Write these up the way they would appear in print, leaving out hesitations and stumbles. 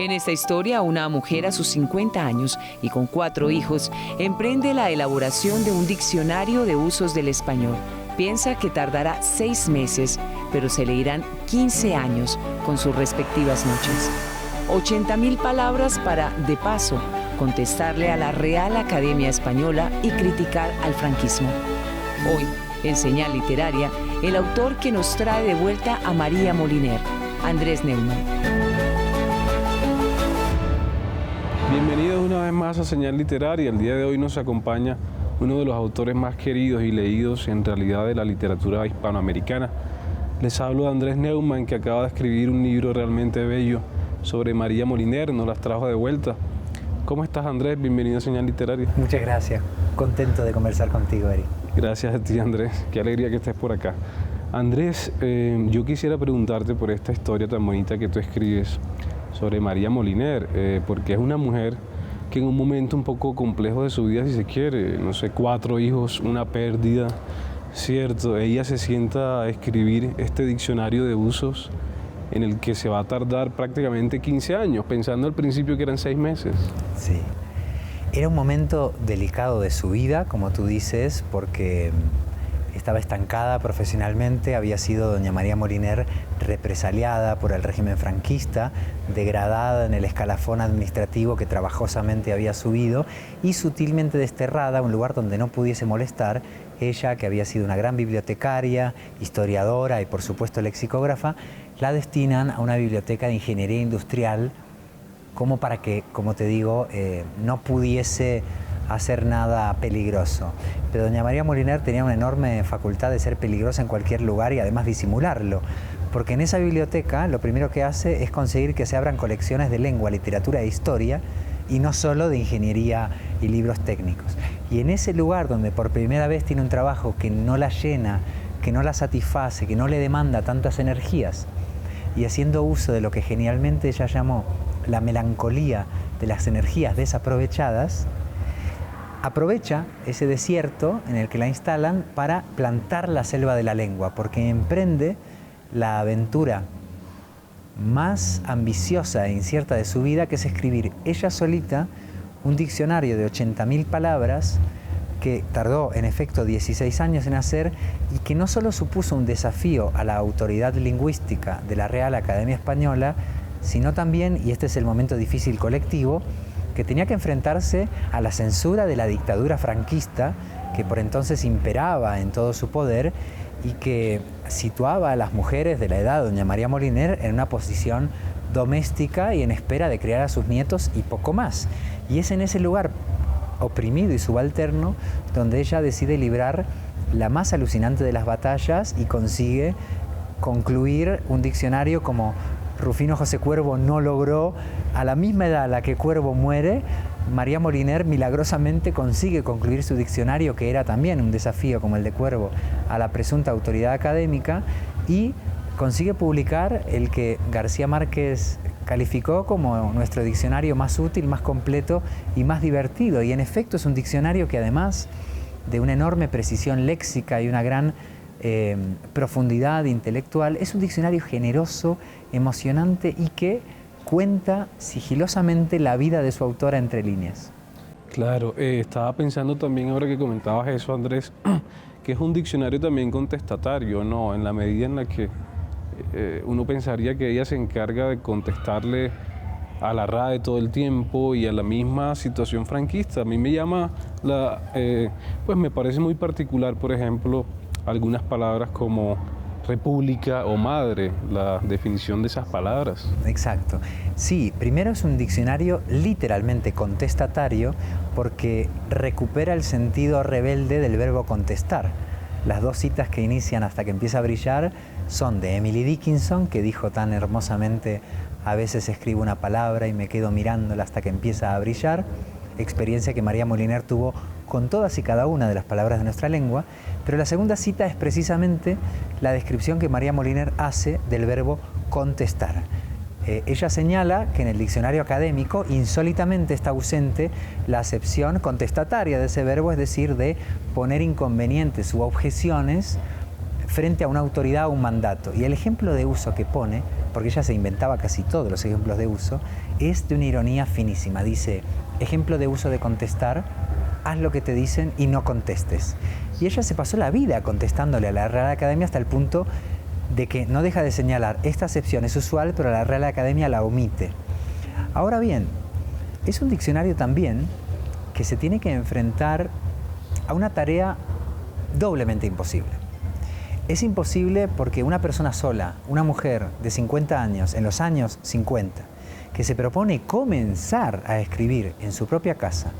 En esta historia, una mujer a sus 50 años y con 4 hijos emprende la elaboración de un diccionario de usos del español. Piensa que tardará 6 meses, pero se le irán 15 años con sus respectivas noches. 80.000 palabras para, de paso, contestarle a la Real Academia Española y criticar al franquismo. Hoy, en Señal Literaria, el autor que nos trae de vuelta a María Moliner, Andrés Neumann. Bienvenidos una vez más a Señal Literaria. El día de hoy nos acompaña uno de los autores más queridos y leídos en realidad de la literatura hispanoamericana. Les hablo de Andrés Neumann, que acaba de escribir un libro realmente bello sobre María Moliner, nos las trajo de vuelta. ¿Cómo estás, Andrés? Bienvenido a Señal Literaria. Muchas gracias. Contento de conversar contigo, Eri. Gracias a ti, Andrés. Qué alegría que estés por acá. Andrés, yo quisiera preguntarte por esta historia tan bonita que tú escribes sobre María Moliner, porque es una mujer que en un momento un poco complejo de su vida, si se quiere, no sé, 4 hijos, una pérdida, cierto, ella se sienta a escribir este diccionario de usos en el que se va a tardar prácticamente 15 años, pensando al principio que eran 6 meses. Sí. Era un momento delicado de su vida, como tú dices, porque estaba estancada profesionalmente, había sido doña María Moliner represaliada por el régimen franquista, degradada en el escalafón administrativo que trabajosamente había subido y sutilmente desterrada a un lugar donde no pudiese molestar. Ella, que había sido una gran bibliotecaria, historiadora y por supuesto lexicógrafa, la destinan a una biblioteca de ingeniería industrial como para que, como te digo, no pudiese hacer nada peligroso. Pero doña María Moliner tenía una enorme facultad de ser peligrosa en cualquier lugar y además disimularlo, porque en esa biblioteca lo primero que hace es conseguir que se abran colecciones de lengua, literatura e historia y no solo de ingeniería y libros técnicos. Y en ese lugar donde por primera vez tiene un trabajo que no la llena, que no la satisface, que no le demanda tantas energías, y haciendo uso de lo que genialmente ella llamó la melancolía de las energías desaprovechadas, aprovecha ese desierto en el que la instalan para plantar la selva de la lengua, porque emprende la aventura más ambiciosa e incierta de su vida, que es escribir ella solita un diccionario de 80.000 palabras que tardó en efecto 16 años en hacer y que no solo supuso un desafío a la autoridad lingüística de la Real Academia Española, sino también, y este es el momento difícil colectivo, que tenía que enfrentarse a la censura de la dictadura franquista que por entonces imperaba en todo su poder y que situaba a las mujeres de la edad de doña María Moliner en una posición doméstica y en espera de criar a sus nietos y poco más. Y es en ese lugar oprimido y subalterno donde ella decide librar la más alucinante de las batallas y consigue concluir un diccionario como Rufino José Cuervo no logró. A la misma edad a la que Cuervo muere, María Moliner milagrosamente consigue concluir su diccionario, que era también un desafío como el de Cuervo a la presunta autoridad académica, y consigue publicar el que García Márquez calificó como nuestro diccionario más útil, más completo y más divertido. Y en efecto es un diccionario que, además de una enorme precisión léxica y una gran profundidad intelectual, es un diccionario generoso, emocionante y que cuenta sigilosamente la vida de su autora entre líneas. Claro, estaba pensando también ahora que comentabas eso, Andrés, que es un diccionario también contestatario, ¿no? En la medida en la que uno pensaría que ella se encarga de contestarle a la RAE todo el tiempo y a la misma situación franquista. A mí me llama, pues me parece muy particular, por ejemplo, algunas palabras como república o madre, la definición de esas palabras. Exacto. Sí, primero es un diccionario literalmente contestatario porque recupera el sentido rebelde del verbo contestar. Las 2 citas que inician hasta que empieza a brillar son de Emily Dickinson, que dijo tan hermosamente: a veces escribo una palabra y me quedo mirándola hasta que empieza a brillar, experiencia que María Moliner tuvo con todas y cada una de las palabras de nuestra lengua. Pero la segunda cita es precisamente la descripción que María Moliner hace del verbo contestar. Ella señala que en el diccionario académico insólitamente está ausente la acepción contestataria de ese verbo, es decir, de poner inconvenientes u objeciones frente a una autoridad o un mandato. Y el ejemplo de uso que pone porque ella se inventaba casi todos los ejemplos de uso, es de una ironía finísima. Dice, ejemplo de uso de contestar, haz lo que te dicen y no contestes. Y ella se pasó la vida contestándole a la Real Academia hasta el punto de que no deja de señalar, esta acepción es usual, pero la Real Academia la omite. Ahora bien, es un diccionario también que se tiene que enfrentar a una tarea doblemente imposible. Es imposible porque una persona sola, una mujer de 50 años, en los años 50, que se propone comenzar a escribir en su propia casa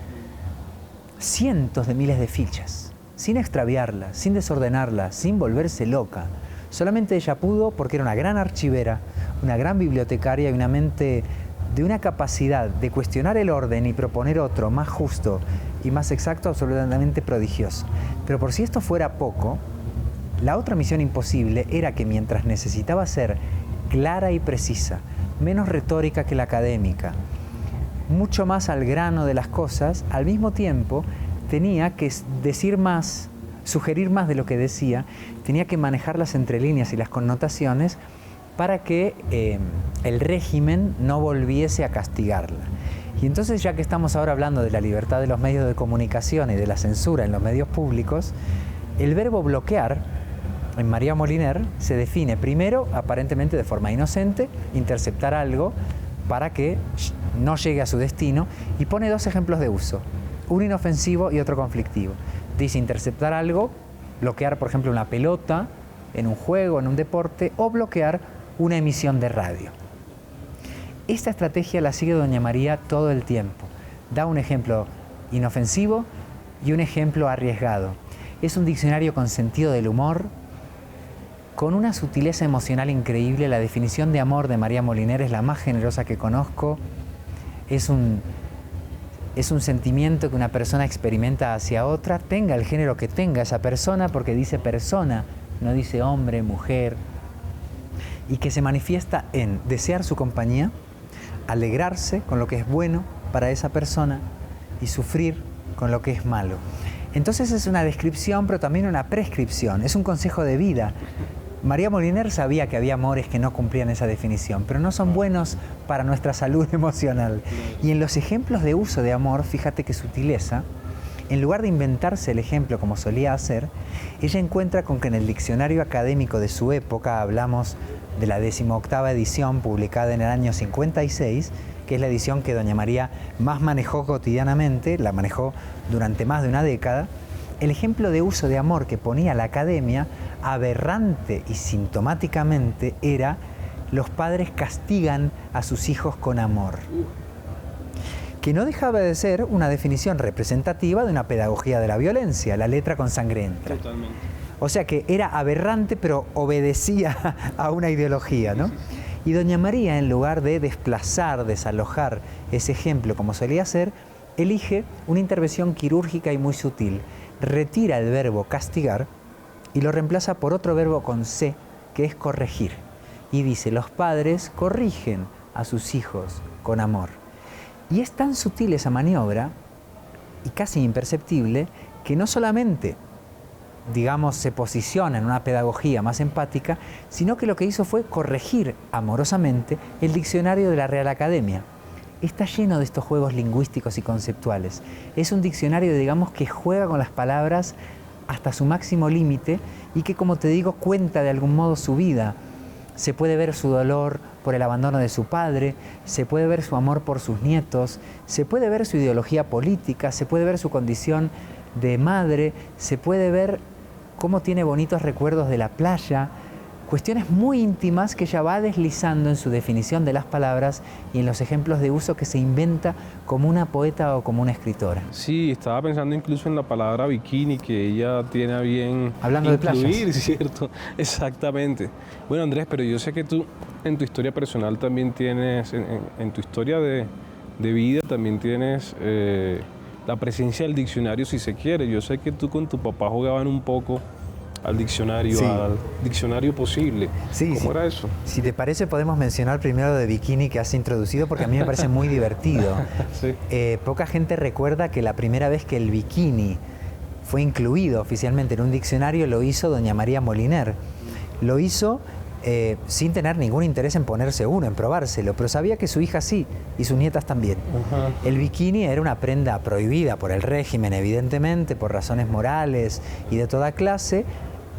cientos de miles de fichas, sin extraviarlas, sin desordenarlas, sin volverse loca. Solamente ella pudo porque era una gran archivera, una gran bibliotecaria y una mente de una capacidad de cuestionar el orden y proponer otro más justo y más exacto, absolutamente prodigioso. Pero por si esto fuera poco, la otra misión imposible era que mientras necesitaba ser clara y precisa, menos retórica que la académica, mucho más al grano de las cosas, al mismo tiempo tenía que decir más, sugerir más de lo que decía, tenía que manejar las entrelíneas y las connotaciones para que el régimen no volviese a castigarla. Y entonces, ya que estamos ahora hablando de la libertad de los medios de comunicación y de la censura en los medios públicos, el verbo bloquear en María Moliner se define primero, aparentemente de forma inocente, interceptar algo para que no llegue a su destino, y pone dos ejemplos de uso, uno inofensivo y otro conflictivo. Dice interceptar algo, bloquear por ejemplo una pelota en un juego, en un deporte, o bloquear una emisión de radio. Esta estrategia la sigue doña María todo el tiempo. Da un ejemplo inofensivo y un ejemplo arriesgado. Es un diccionario con sentido del humor, con una sutileza emocional increíble. La definición de amor de María Moliner es la más generosa que conozco. Es un sentimiento que una persona experimenta hacia otra, tenga el género que tenga esa persona, porque dice persona, no dice hombre, mujer, y que se manifiesta en desear su compañía, alegrarse con lo que es bueno para esa persona y sufrir con lo que es malo. Entonces es una descripción, pero también una prescripción, es un consejo de vida. María Moliner sabía que había amores que no cumplían esa definición, pero no son buenos para nuestra salud emocional. Y en los ejemplos de uso de amor, fíjate qué sutileza, en lugar de inventarse el ejemplo como solía hacer, ella encuentra con que en el diccionario académico de su época, hablamos de la 18ª edición publicada en el año 56, que es la edición que doña María más manejó cotidianamente, la manejó durante más de una década, el ejemplo de uso de amor que ponía la academia, aberrante y sintomáticamente, era: los padres castigan a sus hijos con amor. Que no dejaba de ser una definición representativa de una pedagogía de la violencia, la letra con sangre entra. Totalmente. O sea que era aberrante, pero obedecía a una ideología, ¿no? Y doña María, en lugar de desplazar, desalojar ese ejemplo como solía hacer, elige una intervención quirúrgica y muy sutil. Retira el verbo castigar y lo reemplaza por otro verbo con C, que es corregir. Y dice: los padres corrigen a sus hijos con amor. Y es tan sutil esa maniobra, y casi imperceptible, que no solamente, digamos, se posiciona en una pedagogía más empática, sino que lo que hizo fue corregir amorosamente el diccionario de la Real Academia. Está lleno de estos juegos lingüísticos y conceptuales. Es un diccionario, digamos, que juega con las palabras hasta su máximo límite y que, como te digo, cuenta de algún modo su vida. Se puede ver su dolor por el abandono de su padre, se puede ver su amor por sus nietos, se puede ver su ideología política, se puede ver su condición de madre, se puede ver cómo tiene bonitos recuerdos de la playa, cuestiones muy íntimas que ella va deslizando en su definición de las palabras y en los ejemplos de uso que se inventa como una poeta o como una escritora. Sí, estaba pensando incluso en la palabra bikini, que ella tiene a bien hablando incluir, de playas. ¿Cierto? Exactamente. Bueno, Andrés, pero yo sé que tú en tu historia personal también tienes, en tu historia de vida también tienes la presencia del diccionario, si se quiere. Yo sé que tú con tu papá jugaban un poco al diccionario, sí, al diccionario posible. Sí, ¿Cómo era eso? Si te parece, podemos mencionar primero de bikini que has introducido, porque a mí me parece muy divertido. Sí. Poca gente recuerda que la primera vez que el bikini fue incluido oficialmente en un diccionario lo hizo doña María Moliner. Lo hizo sin tener ningún interés en ponerse uno, en probárselo, pero sabía que su hija sí, y sus nietas también. El bikini era una prenda prohibida por el régimen, evidentemente, por razones morales y de toda clase,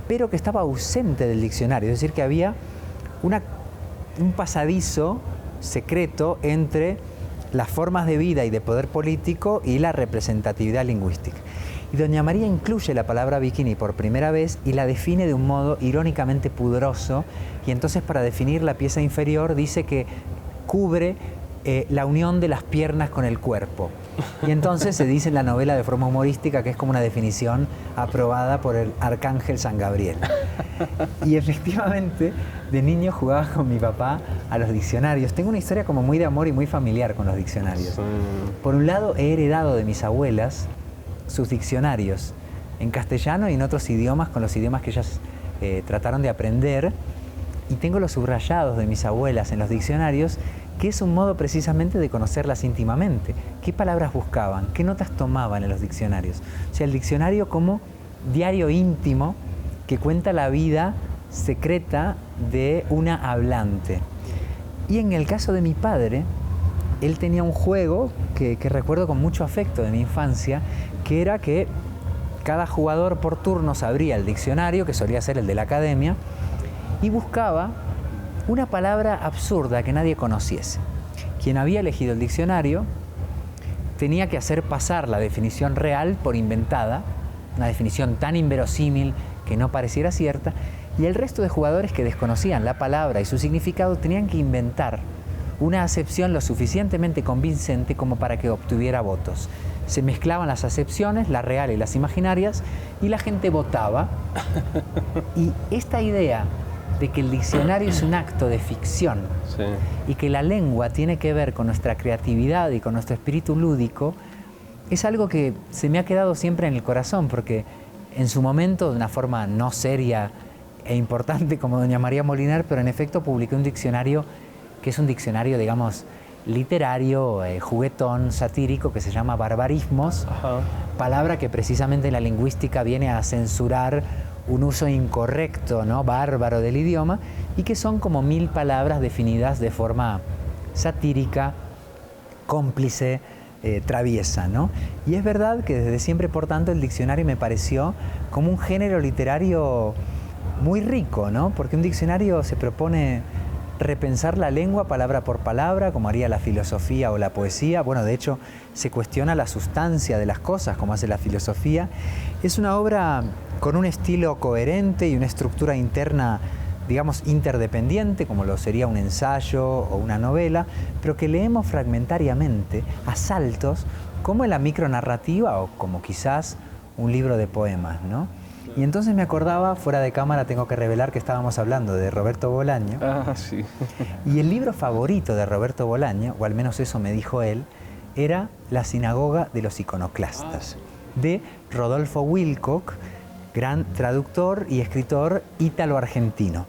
pero que estaba ausente del diccionario, es decir, que había un pasadizo secreto entre las formas de vida y de poder político y la representatividad lingüística. Y doña María incluye la palabra bikini por primera vez y la define de un modo irónicamente pudoroso, y entonces para definir la pieza inferior dice que cubre la unión de las piernas con el cuerpo. Y entonces se dice en la novela de forma humorística que es como una definición aprobada por el arcángel San Gabriel. Y efectivamente, de niño jugaba con mi papá a los diccionarios. Tengo una historia como muy de amor y muy familiar con los diccionarios. Sí. Por un lado, he heredado de mis abuelas sus diccionarios en castellano y en otros idiomas, con los idiomas que ellas trataron de aprender, y tengo los subrayados de mis abuelas en los diccionarios, que es un modo precisamente de conocerlas íntimamente. ¿Qué palabras buscaban? ¿Qué notas tomaban en los diccionarios? O sea, el diccionario como diario íntimo que cuenta la vida secreta de una hablante. Y en el caso de mi padre, él tenía un juego que recuerdo con mucho afecto de mi infancia, que era que cada jugador por turnos abría el diccionario, que solía ser el de la academia, y buscaba una palabra absurda que nadie conociese. Quien había elegido el diccionario tenía que hacer pasar la definición real por inventada, una definición tan inverosímil que no pareciera cierta, y el resto de jugadores que desconocían la palabra y su significado tenían que inventar una acepción lo suficientemente convincente como para que obtuviera votos. Se mezclaban las acepciones, las reales y las imaginarias, y la gente votaba. Y esta idea de que el diccionario es un acto de ficción, Sí. y que la lengua tiene que ver con nuestra creatividad y con nuestro espíritu lúdico, es algo que se me ha quedado siempre en el corazón, porque en su momento, de una forma no seria e importante como doña María Moliner, pero en efecto publiqué un diccionario que es un diccionario, digamos, literario, juguetón, satírico, que se llama Barbarismos, Ajá. palabra que precisamente en la lingüística viene a censurar un uso incorrecto, ¿no?, bárbaro del idioma, y que son como 1000 palabras definidas de forma satírica, cómplice, traviesa, ¿no? Y es verdad que desde siempre, por tanto, el diccionario me pareció como un género literario muy rico, ¿no? Porque un diccionario se propone repensar la lengua palabra por palabra, como haría la filosofía o la poesía. Bueno, de hecho, se cuestiona la sustancia de las cosas, como hace la filosofía. Es una obra con un estilo coherente y una estructura interna, digamos, interdependiente, como lo sería un ensayo o una novela, pero que leemos fragmentariamente, a saltos, como en la micronarrativa o como quizás un libro de poemas, ¿no? Y entonces me acordaba, fuera de cámara tengo que revelar que estábamos hablando de Roberto Bolaño. Ah, sí. Y el libro favorito de Roberto Bolaño, o al menos eso me dijo él, era La sinagoga de los iconoclastas, de Rodolfo Wilcock, gran traductor y escritor ítalo-argentino.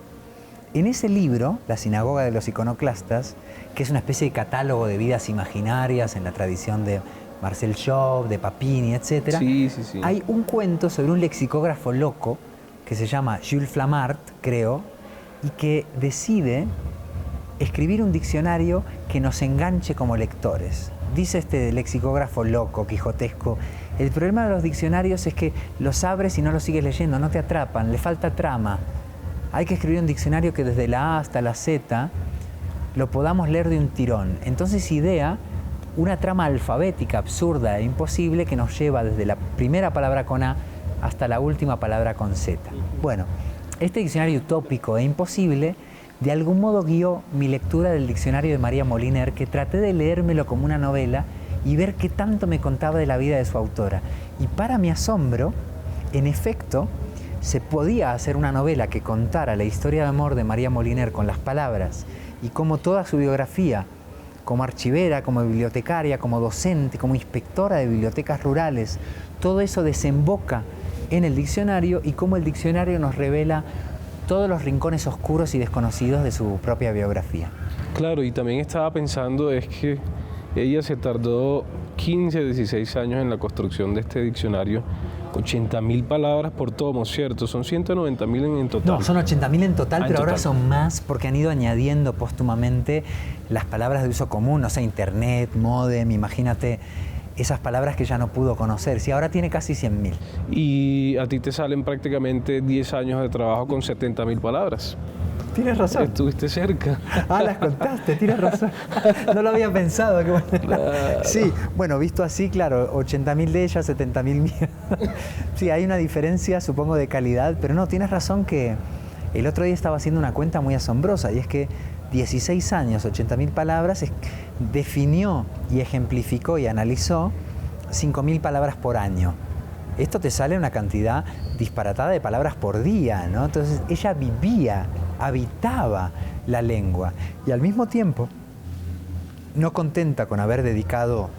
En ese libro, La sinagoga de los iconoclastas, que es una especie de catálogo de vidas imaginarias en la tradición de Marcel Job, de Papini, etc., Sí. hay un cuento sobre un lexicógrafo loco que se llama Jules Flamart, creo, y que decide escribir un diccionario que nos enganche como lectores. Dice este lexicógrafo loco, quijotesco: el problema de los diccionarios es que los abres y no los sigues leyendo, no te atrapan, le falta trama. Hay que escribir un diccionario que desde la A hasta la Z lo podamos leer de un tirón. Entonces idea una trama alfabética absurda e imposible que nos lleva desde la primera palabra con A hasta la última palabra con Z. Bueno, este diccionario utópico e imposible de algún modo guió mi lectura del diccionario de María Moliner, que traté de leérmelo como una novela y ver qué tanto me contaba de la vida de su autora. Y para mi asombro, en efecto, se podía hacer una novela que contara la historia de amor de María Moliner con las palabras, y cómo toda su biografía, como archivera, como bibliotecaria, como docente, como inspectora de bibliotecas rurales, todo eso desemboca en el diccionario, y cómo el diccionario nos revela todos los rincones oscuros y desconocidos de su propia biografía. Claro, y también estaba pensando es que ella se tardó 15, 16 años en la construcción de este diccionario, 80.000 palabras por tomo, ¿cierto? Son 190.000 en total. No, son 80.000 en total, pero ahora total. son más porque han ido añadiendo póstumamente las palabras de uso común, o sea, internet, módem, imagínate esas palabras que ya no pudo conocer. Sí, ahora tiene casi 100.000. Y a ti te salen prácticamente 10 años de trabajo con 70.000 palabras. Tienes razón. Estuviste cerca. Ah, las contaste, tienes razón. No lo había pensado. Qué bueno. Claro. Sí, bueno, visto así, claro, 80.000 de ellas, 70.000 mías. Sí, hay una diferencia, supongo, de calidad, pero no, tienes razón que el otro día estaba haciendo una cuenta muy asombrosa, y es que 16 años, 80.000 palabras, definió y ejemplificó y analizó 5.000 palabras por año. Esto te sale una cantidad disparatada de palabras por día, ¿no? Entonces ella vivía, habitaba la lengua, y al mismo tiempo, no contenta con haber dedicado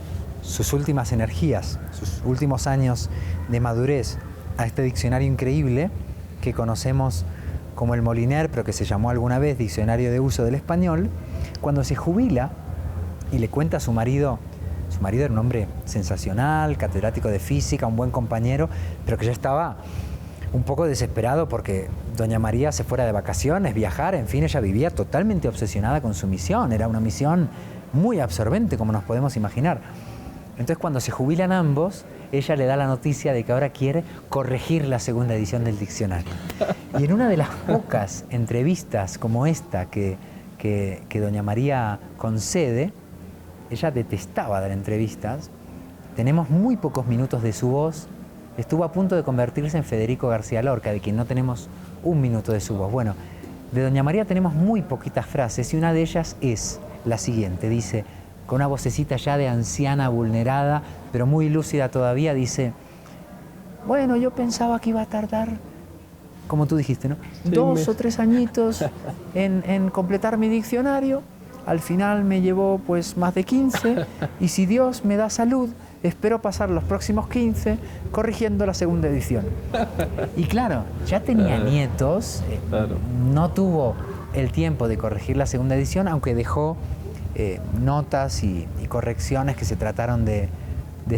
sus últimas energías, sus últimos años de madurez a este diccionario increíble que conocemos como el Moliner, pero que se llamó alguna vez Diccionario de Uso del Español, cuando se jubila y le cuenta a su marido era un hombre sensacional, catedrático de física, un buen compañero, pero que ya estaba un poco desesperado porque doña María se fuera de vacaciones, viajar, en fin, ella vivía totalmente obsesionada con su misión, era una misión muy absorbente, como nos podemos imaginar. Entonces, cuando se jubilan ambos, ella le da la noticia de que ahora quiere corregir la segunda edición del diccionario. Y en una de las pocas entrevistas como esta que doña María concede, ella detestaba dar entrevistas, tenemos muy pocos minutos de su voz, estuvo a punto de convertirse en Federico García Lorca, de quien no tenemos un minuto de su voz. Bueno, de doña María tenemos muy poquitas frases, y una de ellas es la siguiente, dice, con una vocecita ya de anciana vulnerada, pero muy lúcida todavía, dice, bueno, yo pensaba que iba a tardar, como tú dijiste, ¿no? Sí, 2 o 3 añitos en completar mi diccionario. Al final me llevó pues más de 15, y si Dios me da salud, espero pasar los próximos 15 corrigiendo la segunda edición. Y claro, ya tenía nietos, Claro. no tuvo el tiempo de corregir la segunda edición, aunque dejó notas y correcciones que se trataron de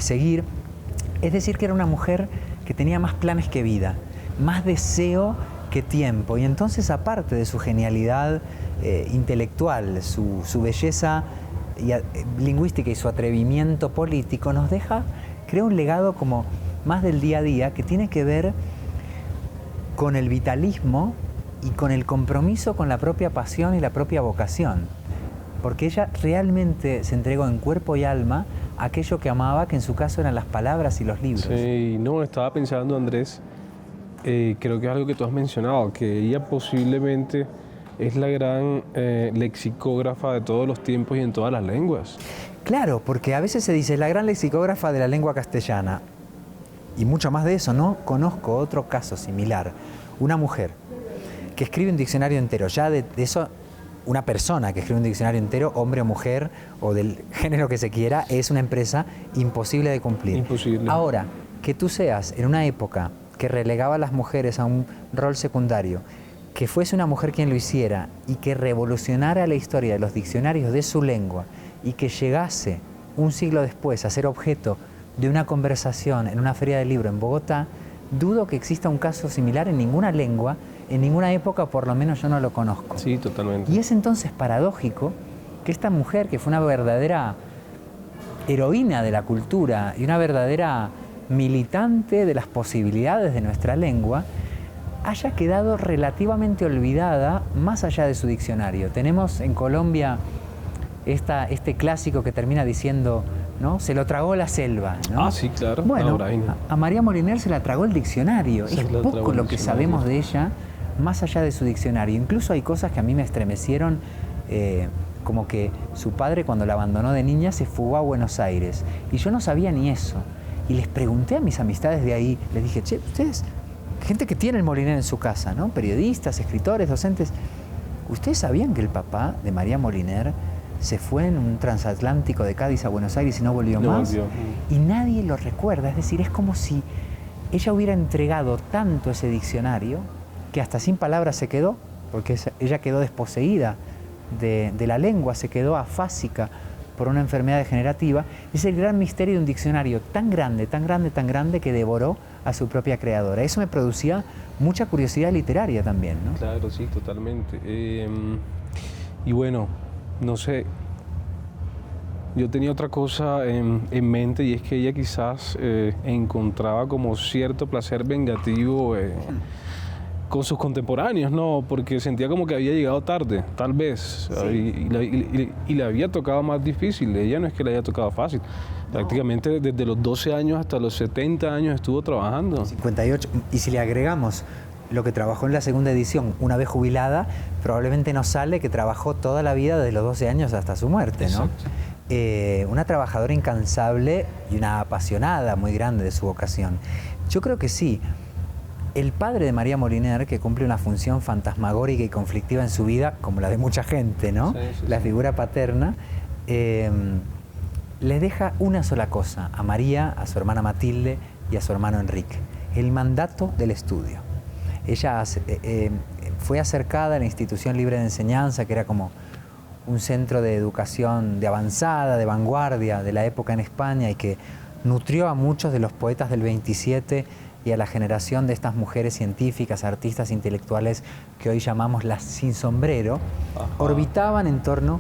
seguir. Es decir, que era una mujer que tenía más planes que vida, más deseo que tiempo, y entonces, aparte de su genialidad intelectual, su belleza lingüística y su atrevimiento político, nos deja, creo, un legado como más del día a día, que tiene que ver con el vitalismo y con el compromiso con la propia pasión y la propia vocación, porque ella realmente se entregó en cuerpo y alma a aquello que amaba, que en su caso eran las palabras y los libros. Sí, no, estaba pensando, Andrés, creo que es algo que tú has mencionado, que ella posiblemente es la gran lexicógrafa de todos los tiempos y en todas las lenguas. Claro, porque a veces se dice la gran lexicógrafa de la lengua castellana, y mucho más de eso, ¿no? Conozco otro caso similar, una mujer que escribe un diccionario entero, ya de eso, una persona que escribe un diccionario entero, hombre o mujer, o del género que se quiera, es una empresa imposible de cumplir. Imposible. Ahora, que tú seas en una época que relegaba a las mujeres a un rol secundario, que fuese una mujer quien lo hiciera y que revolucionara la historia de los diccionarios de su lengua, y que llegase un siglo después a ser objeto de una conversación en una feria del libro en Bogotá, dudo que exista un caso similar en ninguna lengua, en ninguna época, por lo menos yo no lo conozco. Sí, totalmente. Y es entonces paradójico que esta mujer, que fue una verdadera heroína de la cultura y una verdadera militante de las posibilidades de nuestra lengua, haya quedado relativamente olvidada más allá de su diccionario. Tenemos en Colombia este clásico que termina diciendo, ¿no? Se lo tragó la selva, ¿no? Ah, sí, claro. Bueno, Braina. a María Moliner se la tragó el diccionario. Se Es la tragó poco el lo que diccionario. sabemos de ella, más allá de su diccionario. Incluso hay cosas que a mí me estremecieron, como que su padre, cuando la abandonó de niña, se fugó a Buenos Aires. Y yo no sabía ni eso. Y les pregunté a mis amistades de ahí, les dije, che, ustedes, gente que tiene el Moliner en su casa, ¿no? Periodistas, escritores, docentes, ¿ustedes sabían que el papá de María Moliner se fue en un transatlántico de Cádiz a Buenos Aires y no volvió más? Volvió. Y nadie lo recuerda. Es decir, es como si ella hubiera entregado tanto ese diccionario que hasta sin palabras se quedó, porque ella quedó desposeída de la lengua, se quedó afásica por una enfermedad degenerativa, es el gran misterio de un diccionario tan grande, tan grande, tan grande que devoró a su propia creadora. Eso me producía mucha curiosidad literaria también, ¿no? Claro, sí, totalmente. Y bueno, no sé, yo tenía otra cosa en mente, y es que ella quizás encontraba como cierto placer vengativo con sus contemporáneos, ¿no? Porque sentía como que había llegado tarde, tal vez, Sí. y le había tocado más difícil. Ella no es que le haya tocado fácil. No. Prácticamente desde los 12 años hasta los 70 años estuvo trabajando. 58, y si le agregamos lo que trabajó en la segunda edición, una vez jubilada, probablemente nos sale que trabajó toda la vida desde los 12 años hasta su muerte, ¿no? Una trabajadora incansable y una apasionada muy grande de su vocación. Yo creo que sí. El padre de María Moliner, que cumple una función fantasmagórica y conflictiva en su vida, como la de mucha gente, ¿no? La figura paterna, les deja una sola cosa a María, a su hermana Matilde y a su hermano Enrique: el mandato del estudio. Ella fue acercada a la Institución Libre de Enseñanza, que era como un centro de educación de avanzada, de vanguardia de la época en España, y que nutrió a muchos de los poetas del 27 y a la generación de estas mujeres científicas, artistas intelectuales que hoy llamamos las sin sombrero. Ajá. Orbitaban en torno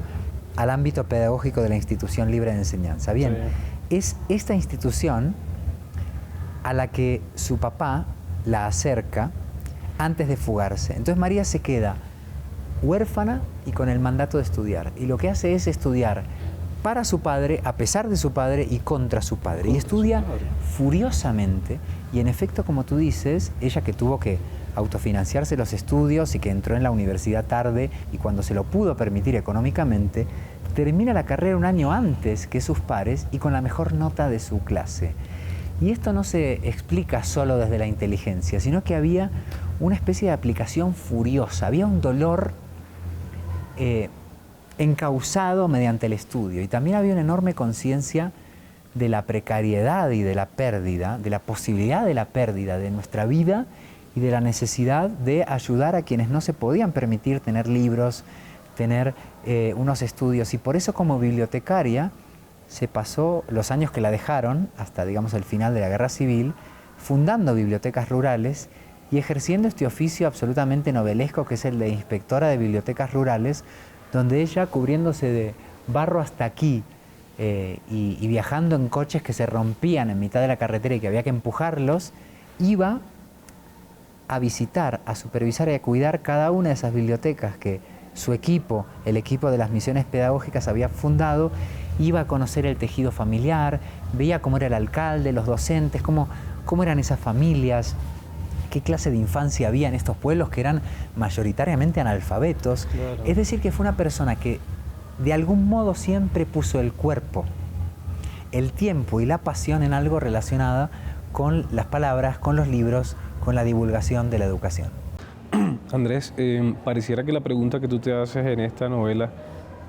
al ámbito pedagógico de la Institución Libre de Enseñanza. Bien, sí. Es esta institución a la que su papá la acerca antes de fugarse. Entonces María se queda huérfana y con el mandato de estudiar. Y lo que hace es estudiar para su padre, a pesar de su padre y contra su padre. Y estudia furiosamente. Y en efecto, como tú dices, ella, que tuvo que autofinanciarse los estudios y que entró en la universidad tarde y cuando se lo pudo permitir económicamente, termina la carrera un año antes que sus pares y con la mejor nota de su clase. Y esto no se explica solo desde la inteligencia, sino que había una especie de aplicación furiosa, había un dolor encauzado mediante el estudio, y también había una enorme conciencia de la precariedad y de la pérdida, de la posibilidad de la pérdida de nuestra vida y de la necesidad de ayudar a quienes no se podían permitir tener libros, tener unos estudios. Y por eso, como bibliotecaria, se pasó los años que la dejaron, hasta digamos el final de la Guerra Civil, fundando bibliotecas rurales y ejerciendo este oficio absolutamente novelesco que es el de inspectora de bibliotecas rurales, donde ella, cubriéndose de barro hasta aquí y viajando en coches que se rompían en mitad de la carretera y que había que empujarlos, iba a visitar, a supervisar y a cuidar cada una de esas bibliotecas que su equipo, el equipo de las misiones pedagógicas, había fundado. Iba a conocer el tejido familiar, veía cómo era el alcalde, los docentes, cómo eran esas familias, qué clase de infancia había en estos pueblos que eran mayoritariamente analfabetos. Claro. Es decir, que fue una persona que de algún modo siempre puso el cuerpo, el tiempo y la pasión en algo relacionado con las palabras, con los libros, con la divulgación de la educación. Andrés, pareciera que la pregunta que tú te haces en esta novela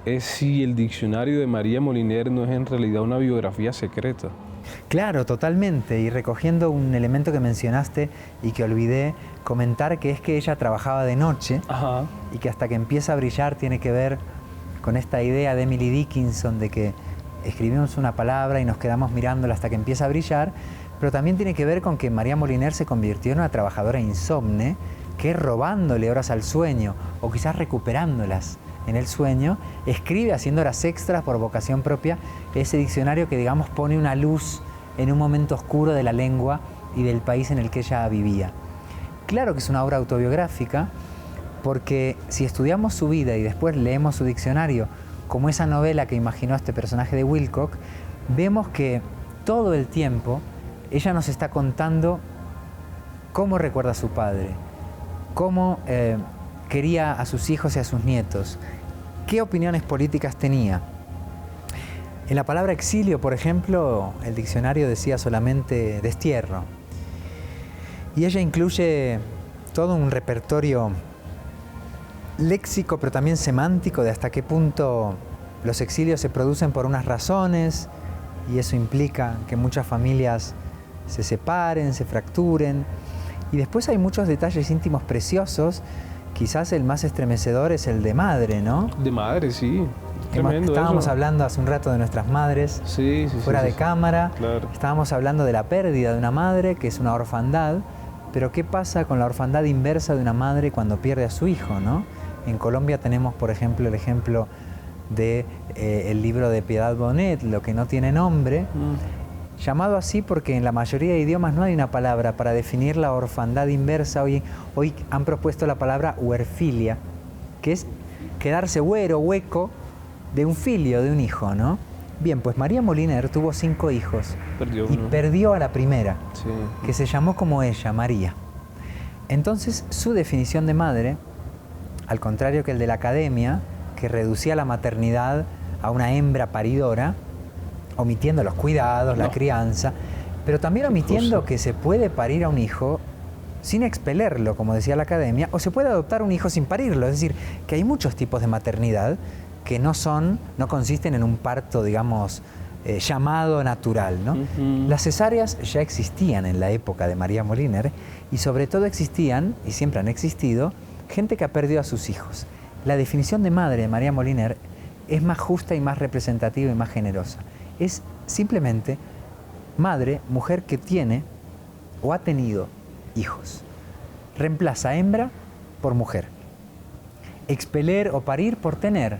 es si el diccionario de María Moliner no es en realidad una biografía secreta. Claro, totalmente. Y recogiendo un elemento que mencionaste y que olvidé comentar, que es que ella trabajaba de noche. Ajá. Y que hasta que empieza a brillar tiene que ver con esta idea de Emily Dickinson de que escribimos una palabra y nos quedamos mirándola hasta que empieza a brillar, pero también tiene que ver con que María Moliner se convirtió en una trabajadora insomne que, robándole horas al sueño o quizás recuperándolas en el sueño, escribe, haciendo horas extras por vocación propia, ese diccionario que, digamos, pone una luz en un momento oscuro de la lengua y del país en el que ella vivía. Claro que es una obra autobiográfica, porque si estudiamos su vida y después leemos su diccionario, como esa novela que imaginó este personaje de Wilcock, vemos que todo el tiempo ella nos está contando cómo recuerda a su padre, cómo quería a sus hijos y a sus nietos, qué opiniones políticas tenía. En la palabra exilio, por ejemplo, el diccionario decía solamente destierro. Y ella incluye todo un repertorio léxico, pero también semántico, de hasta qué punto los exilios se producen por unas razones, y eso implica que muchas familias se separen, se fracturen. Y después hay muchos detalles íntimos preciosos. Quizás el más estremecedor es el de madre, ¿no? De madre, sí. Estábamos hablando hace un rato de nuestras madres, fuera de cámara. Claro. Estábamos hablando de la pérdida de una madre, que es una orfandad. Pero ¿qué pasa con la orfandad inversa de una madre cuando pierde a su hijo, ¿no? En Colombia tenemos, por ejemplo, el ejemplo de el libro de Piedad Bonet, Lo que no tiene nombre, llamado así porque en la mayoría de idiomas no hay una palabra para definir la orfandad inversa. Hoy han propuesto la palabra huerfilia, que es quedarse hueco de un filio, de un hijo, ¿no? Bien, pues María Moliner tuvo 5 hijos y perdió a la primera, que se llamó como ella, María. Entonces, su definición de madre, al contrario que el de la academia, que reducía la maternidad a una hembra paridora, omitiendo los cuidados, la crianza, pero también omitiendo que se puede parir a un hijo sin expelerlo, como decía la academia, o se puede adoptar un hijo sin parirlo. Es decir, que hay muchos tipos de maternidad que no consisten en un parto, digamos, llamado natural, ¿no? Las cesáreas ya existían en la época de María Moliner y sobre todo existían, y siempre han existido, gente que ha perdido a sus hijos. La definición de madre de María Moliner es más justa y más representativa y más generosa. Es simplemente madre, mujer que tiene o ha tenido hijos. Reemplaza hembra por mujer. Expeler o parir por tener.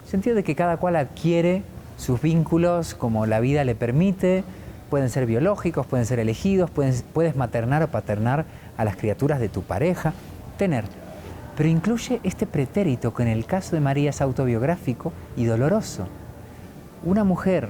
Sentido de que cada cual adquiere sus vínculos como la vida le permite, pueden ser biológicos, pueden ser elegidos, puedes maternar o paternar a las criaturas de tu pareja, tener. Pero incluye este pretérito que en el caso de María es autobiográfico y doloroso. Una mujer,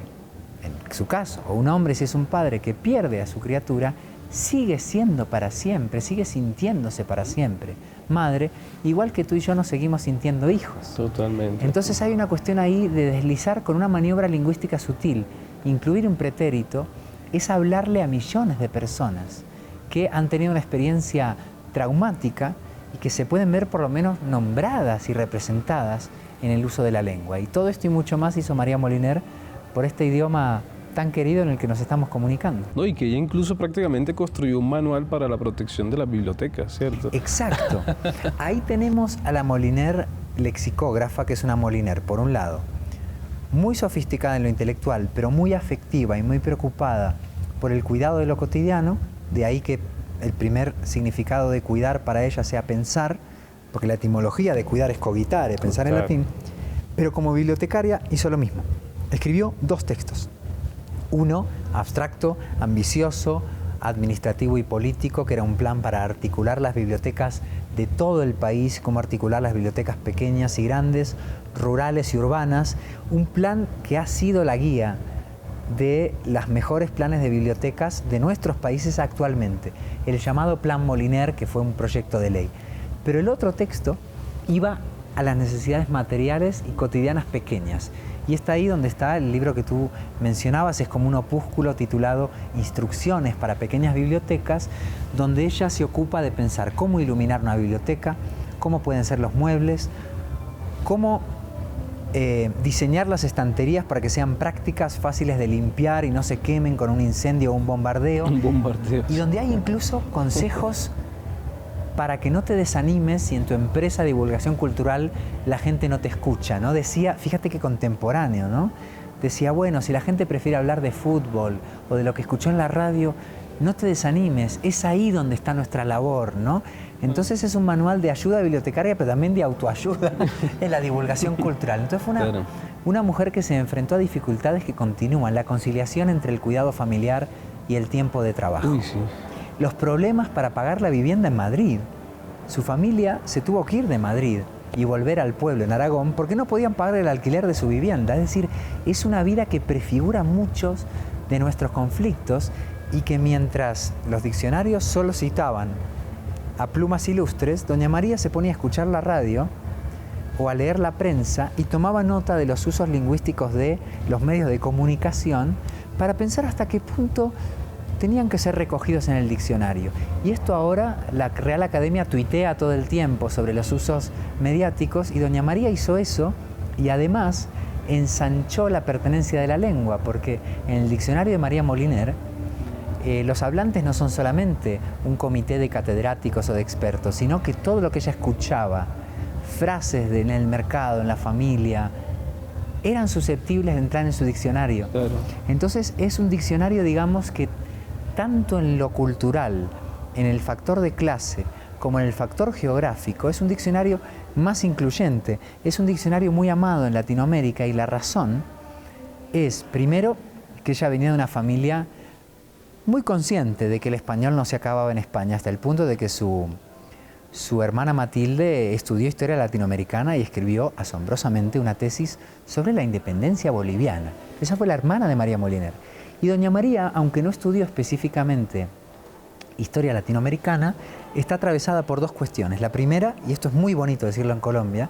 en su caso, o un hombre si es un padre que pierde a su criatura, sigue siendo para siempre, sigue sintiéndose para siempre madre, igual que tú y yo nos seguimos sintiendo hijos. Totalmente. Entonces hay una cuestión ahí de deslizar con una maniobra lingüística sutil. Incluir un pretérito es hablarle a millones de personas que han tenido una experiencia traumática y que se pueden ver por lo menos nombradas y representadas en el uso de la lengua. Y todo esto y mucho más hizo María Moliner por este idioma tan querido en el que nos estamos comunicando. No, y que ella incluso prácticamente construyó un manual para la protección de las bibliotecas, ¿cierto? Exacto. Ahí tenemos a la Moliner lexicógrafa, que es una Moliner, por un lado, muy sofisticada en lo intelectual, pero muy afectiva y muy preocupada por el cuidado de lo cotidiano, de ahí que el primer significado de cuidar para ella sea pensar, porque la etimología de cuidar es cogitare, pensar en latín, pero como bibliotecaria hizo lo mismo. Escribió 2 textos. Uno, abstracto, ambicioso, administrativo y político, que era un plan para articular las bibliotecas de todo el país, cómo articular las bibliotecas pequeñas y grandes, rurales y urbanas, un plan que ha sido la guía de los mejores planes de bibliotecas de nuestros países actualmente, el llamado Plan Moliner, que fue un proyecto de ley. Pero el otro texto iba a las necesidades materiales y cotidianas pequeñas. Y está ahí donde está el libro que tú mencionabas, es como un opúsculo titulado Instrucciones para pequeñas bibliotecas, donde ella se ocupa de pensar cómo iluminar una biblioteca, cómo pueden ser los muebles, cómo diseñar las estanterías para que sean prácticas, fáciles de limpiar y no se quemen con un incendio o un bombardeo. Un bombardeo. Y donde hay incluso consejos para que no te desanimes si en tu empresa de divulgación cultural la gente no te escucha, ¿no? Decía, fíjate qué contemporáneo, ¿no? Decía, bueno, si la gente prefiere hablar de fútbol o de lo que escuchó en la radio, no te desanimes, es ahí donde está nuestra labor, ¿no? Entonces es un manual de ayuda bibliotecaria, pero también de autoayuda en la divulgación cultural. Entonces fue una mujer que se enfrentó a dificultades que continúan, la conciliación entre el cuidado familiar y el tiempo de trabajo. Uy, sí. Los problemas para pagar la vivienda en Madrid. Su familia se tuvo que ir de Madrid y volver al pueblo en Aragón porque no podían pagar el alquiler de su vivienda. Es decir, es una vida que prefigura muchos de nuestros conflictos y que mientras los diccionarios solo citaban a plumas ilustres, doña María se ponía a escuchar la radio o a leer la prensa y tomaba nota de los usos lingüísticos de los medios de comunicación para pensar hasta qué punto tenían que ser recogidos en el diccionario. Y esto ahora la Real Academia tuitea todo el tiempo sobre los usos mediáticos y doña María hizo eso y además ensanchó la pertenencia de la lengua, porque en el diccionario de María Moliner los hablantes no son solamente un comité de catedráticos o de expertos, sino que todo lo que ella escuchaba, frases en el mercado, en la familia, eran susceptibles de entrar en su diccionario. Claro. Entonces es un diccionario, digamos, que tanto en lo cultural, en el factor de clase, como en el factor geográfico, es un diccionario más incluyente, es un diccionario muy amado en Latinoamérica, y la razón es, primero, que ella venía de una familia muy consciente de que el español no se acababa en España, hasta el punto de que su hermana Matilde estudió historia latinoamericana y escribió asombrosamente una tesis sobre la independencia boliviana. Esa fue la hermana de María Moliner. Y doña María, aunque no estudió específicamente historia latinoamericana, está atravesada por dos cuestiones. La primera, y esto es muy bonito decirlo en Colombia,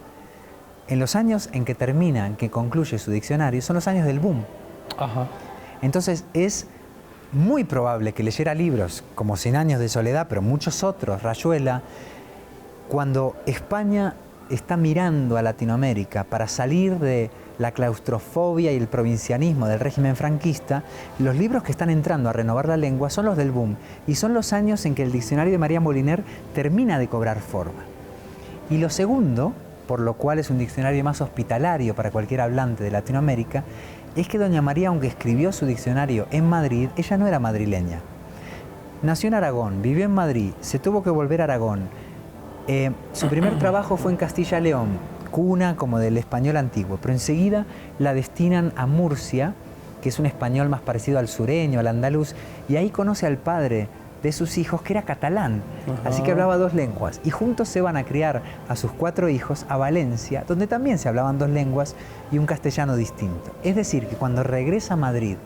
en los años en que termina, en que concluye su diccionario, son los años del boom. Ajá. Entonces es muy probable que leyera libros como Cien años de soledad, pero muchos otros, Rayuela, cuando España está mirando a Latinoamérica para salir de la claustrofobia y el provincianismo del régimen franquista, los libros que están entrando a renovar la lengua son los del boom, y son los años en que el diccionario de María Moliner termina de cobrar forma. Y lo segundo, por lo cual es un diccionario más hospitalario para cualquier hablante de Latinoamérica, es que doña María, aunque escribió su diccionario en Madrid, ella no era madrileña. Nació en Aragón, vivió en Madrid, se tuvo que volver a Aragón. Su primer trabajo fue en Castilla y León, cuna como del español antiguo, pero enseguida la destinan a Murcia, que es un español más parecido al sureño, al andaluz, y ahí conoce al padre de sus hijos, que era catalán, así que hablaba dos lenguas, y juntos se van a criar a sus 4 hijos a Valencia, donde también se hablaban 2 lenguas y un castellano distinto. Es decir, que cuando regresa a Madrid,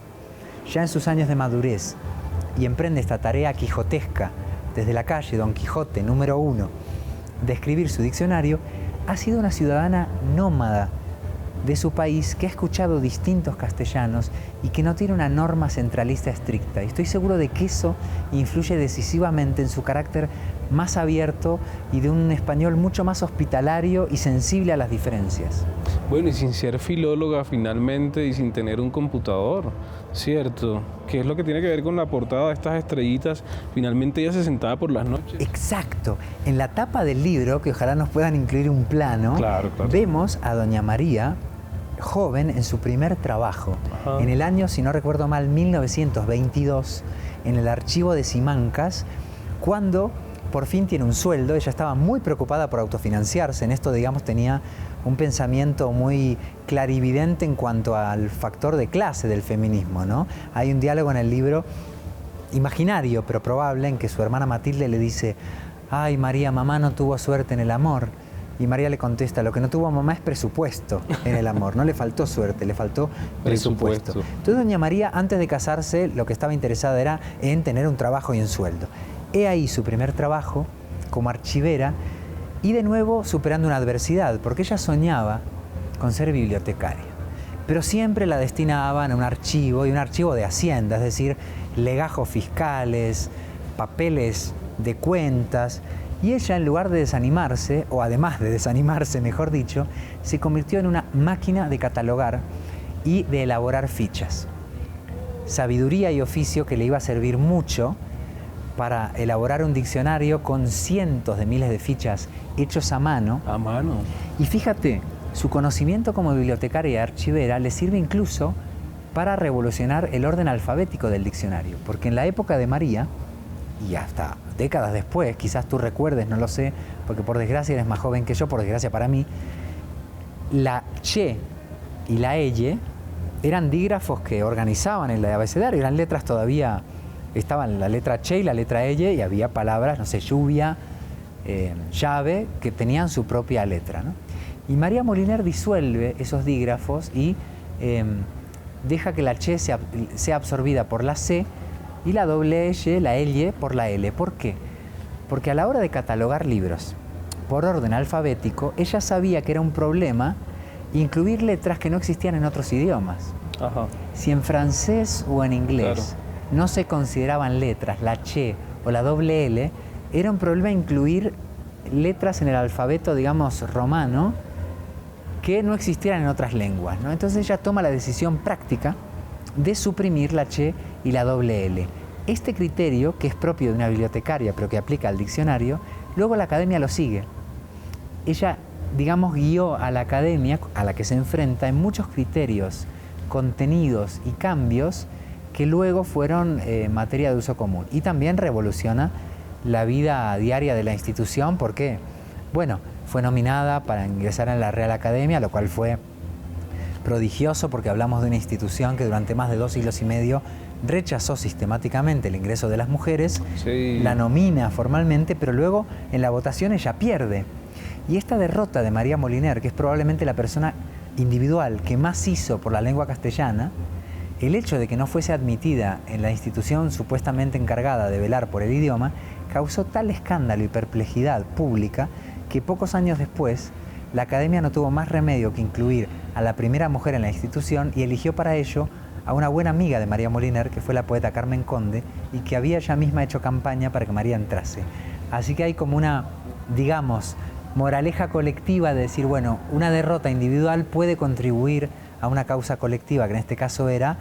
ya en sus años de madurez, y emprende esta tarea quijotesca, desde la calle Don Quijote, número 1, de escribir su diccionario, ha sido una ciudadana nómada de su país, que ha escuchado distintos castellanos y que no tiene una norma centralista estricta. Y estoy seguro de que eso influye decisivamente en su carácter más abierto y de un español mucho más hospitalario y sensible a las diferencias. Bueno, y sin ser filóloga finalmente y sin tener un computador, ¿cierto? Que es lo que tiene que ver con la portada de estas estrellitas. Finalmente ella se sentaba por las noches. Exacto. En la tapa del libro, que ojalá nos puedan incluir un plano, Claro. vemos a doña María, joven, en su primer trabajo. Ajá. En el año, si no recuerdo mal, 1922, en el archivo de Simancas, cuando por fin tiene un sueldo. Ella estaba muy preocupada por autofinanciarse. En esto, digamos, tenía un pensamiento muy clarividente en cuanto al factor de clase del feminismo, ¿no? Hay un diálogo en el libro, imaginario pero probable, en que su hermana Matilde le dice: «Ay, María, mamá no tuvo suerte en el amor». Y María le contesta: «Lo que no tuvo mamá es presupuesto en el amor». No le faltó suerte, le faltó presupuesto. Entonces doña María, antes de casarse, lo que estaba interesada era en tener un trabajo y un sueldo. He ahí su primer trabajo como archivera, y de nuevo superando una adversidad, porque ella soñaba con ser bibliotecaria, pero siempre la destinaban a un archivo, y un archivo de Hacienda, es decir, legajos fiscales, papeles de cuentas. Y ella, en lugar de desanimarse, o además de desanimarse, mejor dicho, se convirtió en una máquina de catalogar y de elaborar fichas. Sabiduría y oficio que le iba a servir mucho para elaborar un diccionario con cientos de miles de fichas hechos a mano. A mano. Y fíjate, su conocimiento como bibliotecaria y archivera le sirve incluso para revolucionar el orden alfabético del diccionario, porque en la época de María, y hasta décadas después, quizás tú recuerdes, no lo sé, porque por desgracia eres más joven que yo, por desgracia para mí, la che y la elle eran dígrafos que organizaban el abecedario, eran letras todavía, estaban la letra che y la letra elle, y había palabras, no sé, lluvia, llave, que tenían su propia letra, ¿no? Y María Moliner disuelve esos dígrafos y deja que la che sea absorbida por la c, y la doble elle, la elle, por la L. ¿Por qué? Porque a la hora de catalogar libros por orden alfabético, ella sabía que era un problema incluir letras que no existían en otros idiomas. Ajá. Si en francés o en inglés no se consideraban letras, la che o la doble L, era un problema incluir letras en el alfabeto, digamos, romano, que no existieran en otras lenguas, ¿no? Entonces ella toma la decisión práctica de suprimir la che y la doble L. Este criterio, que es propio de una bibliotecaria pero que aplica al diccionario, luego la academia lo sigue. Ella digamos, guió a la academia, a la que se enfrenta, en muchos criterios, contenidos y cambios que luego fueron materia de uso común. Y también revoluciona la vida diaria de la institución porque, bueno, fue nominada para ingresar en la Real Academia, lo cual fue prodigioso porque hablamos de una institución que durante más de 2 siglos y medio rechazó sistemáticamente el ingreso de las mujeres, Sí. la nomina formalmente, pero luego en la votación ella pierde. Y esta derrota de María Moliner, que es probablemente la persona individual que más hizo por la lengua castellana, el hecho de que no fuese admitida en la institución supuestamente encargada de velar por el idioma, causó tal escándalo y perplejidad pública que pocos años después la Academia no tuvo más remedio que incluir a la primera mujer en la institución y eligió para ello a una buena amiga de María Moliner, que fue la poeta Carmen Conde, y que había ella misma hecho campaña para que María entrase. Así que hay como una, digamos, moraleja colectiva de decir, bueno, una derrota individual puede contribuir a una causa colectiva, que en este caso era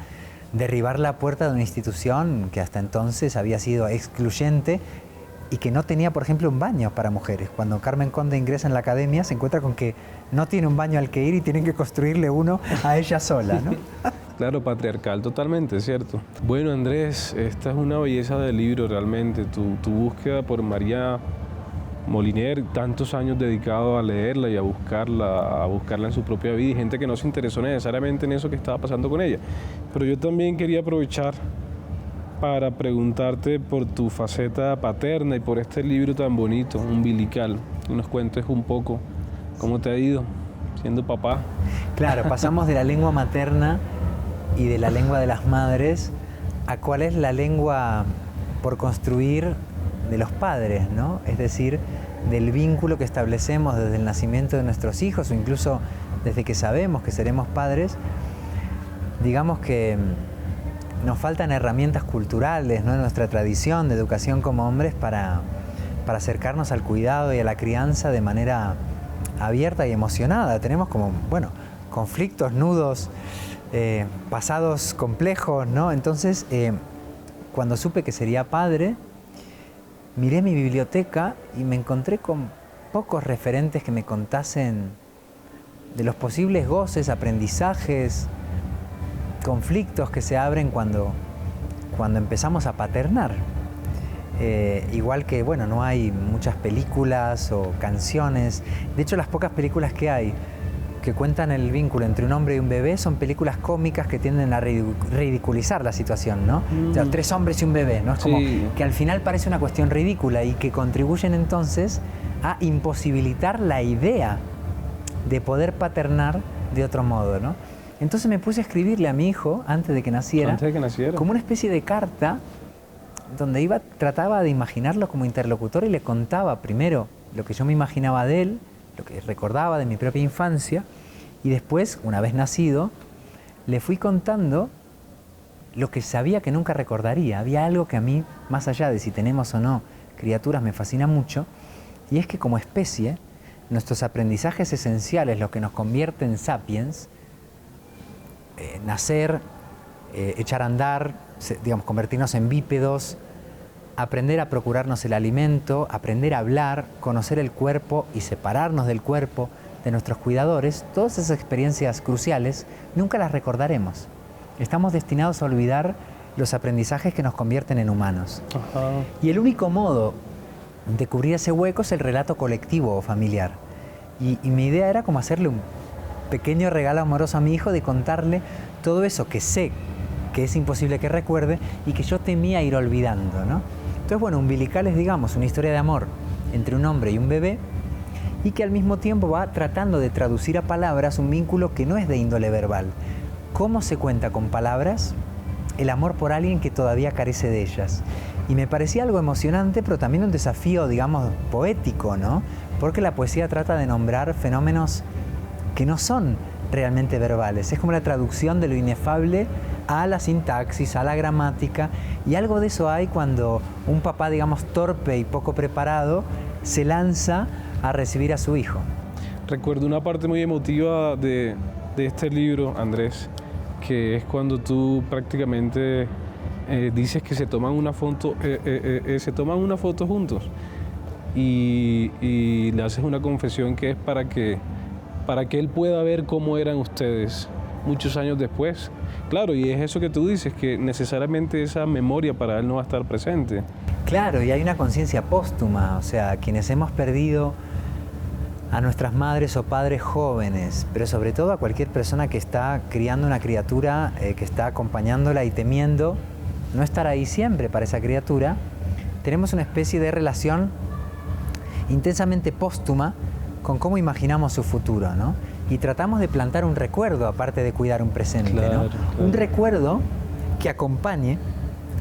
derribar la puerta de una institución que hasta entonces había sido excluyente y que no tenía, por ejemplo, un baño para mujeres. Cuando Carmen Conde ingresa en la academia, se encuentra con que no tiene un baño al que ir y tienen que construirle uno a ella sola, ¿no? Claro, patriarcal totalmente, ¿cierto? Bueno, Andrés, esta es una belleza del libro realmente. Tu búsqueda por María Moliner, tantos años dedicado a leerla y a buscarla en su propia vida, y gente que no se interesó necesariamente en eso que estaba pasando con ella. Pero yo también quería aprovechar para preguntarte por tu faceta paterna y por este libro tan bonito, Umbilical. Que nos cuentes un poco cómo te ha ido siendo papá. Claro, pasamos de la lengua materna y de la lengua de las madres a cuál es la lengua por construir de los padres, ¿no? Es decir, del vínculo que establecemos desde el nacimiento de nuestros hijos o incluso desde que sabemos que seremos padres. Digamos que nos faltan herramientas culturales, ¿no?, en nuestra tradición de educación como hombres para acercarnos al cuidado y a la crianza de manera abierta y emocionada. Tenemos como, bueno, conflictos, nudos, pasados complejos, ¿no? Entonces, cuando supe que sería padre, miré mi biblioteca y me encontré con pocos referentes que me contasen de los posibles goces, aprendizajes, conflictos que se abren cuando empezamos a paternar. Igual que, bueno, no hay muchas películas o canciones. De hecho, las pocas películas que hay que cuentan el vínculo entre un hombre y un bebé son películas cómicas que tienden a ridiculizar la situación, ¿no? O sea, 3 hombres y un bebé, ¿no? Es como que al final parece una cuestión ridícula y que contribuyen entonces a imposibilitar la idea de poder paternar de otro modo, ¿no? Entonces me puse a escribirle a mi hijo antes de que naciera, como una especie de carta donde trataba de imaginarlo como interlocutor y le contaba primero lo que yo me imaginaba de él, lo que recordaba de mi propia infancia, y después, una vez nacido, le fui contando lo que sabía que nunca recordaría. Había algo que a mí, más allá de si tenemos o no criaturas, me fascina mucho, y es que como especie, nuestros aprendizajes esenciales, lo que nos convierte en sapiens, nacer, echar a andar, digamos, convertirnos en bípedos, aprender a procurarnos el alimento, aprender a hablar, conocer el cuerpo y separarnos del cuerpo de nuestros cuidadores, todas esas experiencias cruciales nunca las recordaremos. Estamos destinados a olvidar los aprendizajes que nos convierten en humanos. Ajá. Y el único modo de cubrir ese hueco es el relato colectivo o familiar. Y mi idea era como hacerle un pequeño regalo amoroso a mi hijo de contarle todo eso que sé que es imposible que recuerde y que yo temía ir olvidando, ¿no? Entonces, bueno, Umbilical es, digamos, una historia de amor entre un hombre y un bebé y que al mismo tiempo va tratando de traducir a palabras un vínculo que no es de índole verbal. ¿Cómo se cuenta con palabras el amor por alguien que todavía carece de ellas? Y me parecía algo emocionante, pero también un desafío, digamos, poético, ¿no? Porque la poesía trata de nombrar fenómenos que no son realmente verbales. Es como la traducción de lo inefable a la sintaxis, a la gramática, y algo de eso hay cuando un papá, digamos, torpe y poco preparado, se lanza a recibir a su hijo. Recuerdo una parte muy emotiva de este libro, Andrés, que es cuando tú prácticamente dices que se toman una foto juntos. y le haces una confesión que es para que él pueda ver cómo eran ustedes muchos años después. Claro, y es eso que tú dices, que necesariamente esa memoria para él no va a estar presente. Claro, y hay una conciencia póstuma, o sea, quienes hemos perdido a nuestras madres o padres jóvenes, pero sobre todo a cualquier persona que está criando una criatura, que está acompañándola y temiendo no estar ahí siempre para esa criatura, tenemos una especie de relación intensamente póstuma con cómo imaginamos su futuro, ¿no? Y tratamos de plantar un recuerdo, aparte de cuidar un presente, claro, ¿no? claro. Un recuerdo que acompañe,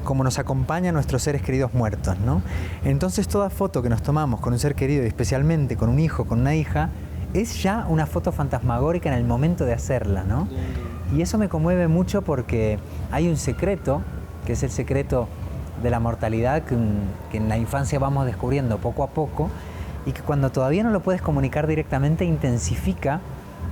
como nos acompaña a nuestros seres queridos muertos, ¿no? Entonces toda foto que nos tomamos con un ser querido, y especialmente con un hijo, con una hija, es ya una foto fantasmagórica en el momento de hacerla, ¿no? Y eso me conmueve mucho porque hay un secreto, que es el secreto de la mortalidad, que en la infancia vamos descubriendo poco a poco, y que cuando todavía no lo puedes comunicar directamente, intensifica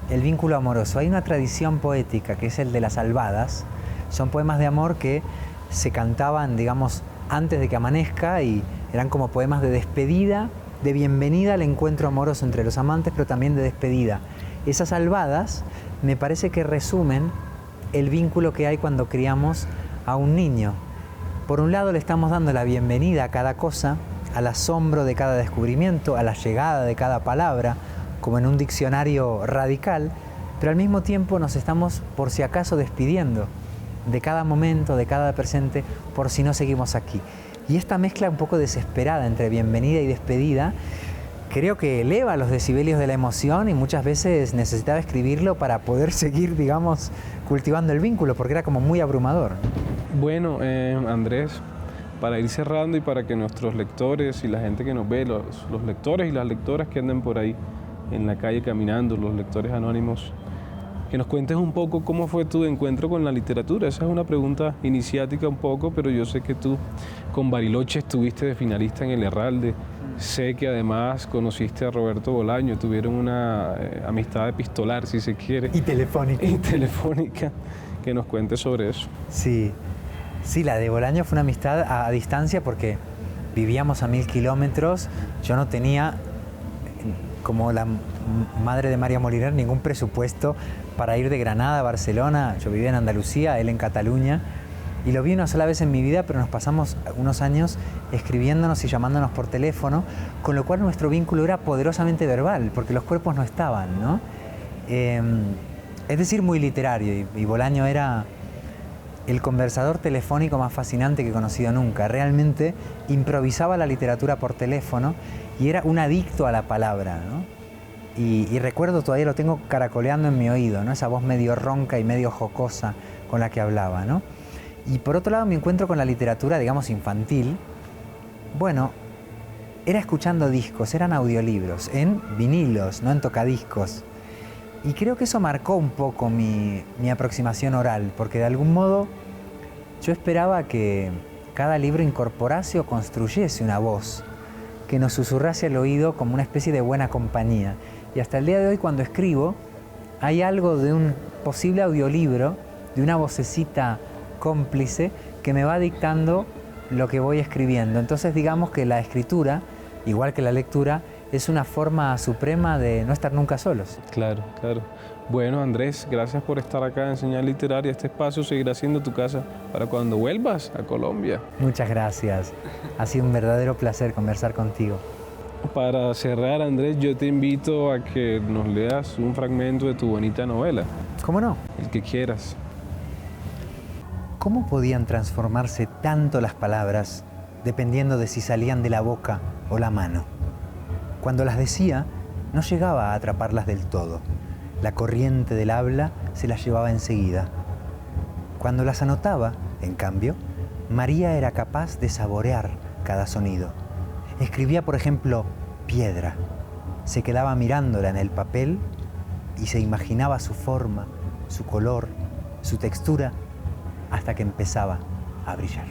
el vínculo amoroso. Hay una tradición poética, que es el de las albadas. Son poemas de amor que se cantaban, digamos, antes de que amanezca, y eran como poemas de despedida, de bienvenida al encuentro amoroso entre los amantes, pero también de despedida. Esas albadas me parece que resumen el vínculo que hay cuando criamos a un niño. Por un lado le estamos dando la bienvenida a cada cosa, al asombro de cada descubrimiento, a la llegada de cada palabra, como en un diccionario radical, pero al mismo tiempo nos estamos, por si acaso, despidiendo de cada momento, de cada presente, por si no seguimos aquí. Y esta mezcla un poco desesperada entre bienvenida y despedida, creo que eleva los decibelios de la emoción, y muchas veces necesitaba escribirlo para poder seguir, digamos, cultivando el vínculo, porque era como muy abrumador. Bueno, Andrés, para ir cerrando y para que nuestros lectores y la gente que nos ve, los lectores y las lectoras que andan por ahí en la calle caminando, los lectores anónimos, que nos cuentes un poco cómo fue tu encuentro con la literatura. Esa es una pregunta iniciática un poco, pero yo sé que tú con Bariloche estuviste de finalista en el Herralde. Sé que además conociste a Roberto Bolaño, tuvieron una amistad epistolar, si se quiere. Y telefónica. Y telefónica. Que nos cuentes sobre eso. Sí, la de Bolaño fue una amistad a distancia porque vivíamos a 1000 kilómetros. Yo no tenía, como la madre de María Moliner, ningún presupuesto para ir de Granada a Barcelona. Yo vivía en Andalucía, él en Cataluña, y lo vi una sola vez en mi vida, pero nos pasamos unos años escribiéndonos y llamándonos por teléfono, con lo cual nuestro vínculo era poderosamente verbal, porque los cuerpos no estaban, ¿no? Es decir, muy literario, y Bolaño era el conversador telefónico más fascinante que he conocido nunca. Realmente improvisaba la literatura por teléfono y era un adicto a la palabra, ¿no? Y recuerdo, todavía lo tengo caracoleando en mi oído, ¿no? Esa voz medio ronca y medio jocosa con la que hablaba, ¿no? Y por otro lado, mi encuentro con la literatura, digamos, infantil, bueno, era escuchando discos, eran audiolibros, en vinilos, no en tocadiscos. Y creo que eso marcó un poco mi aproximación oral, porque de algún modo yo esperaba que cada libro incorporase o construyese una voz que nos susurrase al oído como una especie de buena compañía. Y hasta el día de hoy, cuando escribo, hay algo de un posible audiolibro, de una vocecita cómplice que me va dictando lo que voy escribiendo. Entonces, digamos que la escritura, igual que la lectura, es una forma suprema de no estar nunca solos. Claro, claro. Bueno, Andrés, gracias por estar acá en Señal Literaria. Este espacio seguirá siendo tu casa para cuando vuelvas a Colombia. Muchas gracias. Ha sido un verdadero placer conversar contigo. Para cerrar, Andrés, yo te invito a que nos leas un fragmento de tu bonita novela. ¿Cómo no? El que quieras. ¿Cómo podían transformarse tanto las palabras dependiendo de si salían de la boca o la mano? Cuando las decía, no llegaba a atraparlas del todo. La corriente del habla se las llevaba enseguida. Cuando las anotaba, en cambio, María era capaz de saborear cada sonido. Escribía, por ejemplo, piedra. Se quedaba mirándola en el papel y se imaginaba su forma, su color, su textura, hasta que empezaba a brillar.